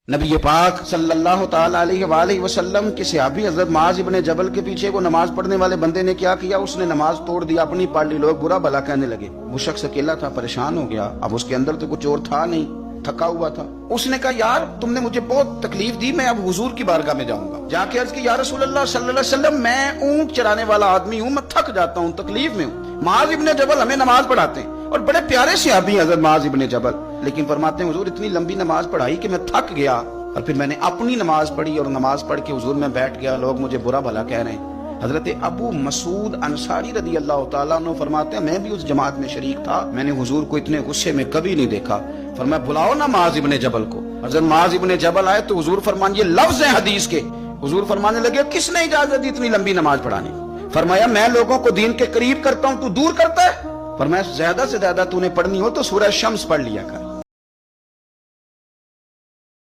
نبی پاک صلی اللہ تعالی علیہ وآلہ وسلم کے صحابی حضرت معاذ ابن جبل کے پیچھے وہ نماز پڑھنے والے بندے نے کیا کیا؟ اس نے نماز توڑ دیا، اپنی پڑھ لی، لوگ برا بھلا کہنے لگے۔ وہ شخص اکیلا تھا، پریشان ہو گیا، اب اس کے اندر تو کچھ اور تھا نہیں، تھکا ہوا تھا۔ اس نے کہا یار تم نے مجھے بہت تکلیف دی، میں اب حضور کی بارگاہ میں جاؤں گا۔ جا کے عرض کی یا رسول اللہ صلی اللہ علیہ وسلم میں اونٹ چرانے والا آدمی ہوں، میں تھک جاتا ہوں، تکلیف میں ہوں۔ معاذ ابن جبل ہمیں نماز پڑھاتے ہیں اور بڑے پیارے صحابی حضرت معاذ ابن جبل، لیکن فرماتے ہیں حضور اتنی لمبی نماز پڑھائی کہ میں تھک گیا، اور پھر میں نے اپنی نماز پڑھی اور نماز پڑھ کے حضور میں بیٹھ گیا، لوگ مجھے برا بھلا کہہ رہے ہیں۔ حضرت ابو مسعود انصاری رضی اللہ تعالیٰ عنہ فرماتے ہیں میں بھی اس جماعت میں شریک تھا، میں نے حضور کو اتنے غصے میں کبھی نہیں دیکھا۔ فرمایا بلاؤ نا معاذ ابن جبل کو۔ حضرت معاذ ابن جبل آئے تو حضور فرمان، یہ لفظ ہیں حدیث کے، حضور فرمانے لگے کس نے اجازت دی اتنی لمبی نماز پڑھانی؟ فرمایا میں لوگوں کو دین کے قریب کرتا ہوں، تو دور کرتا ہے۔ فرمایا زیادہ سے زیادہ تو نے پڑھنی ہو تو سورہ شمس پڑھ لیا کر۔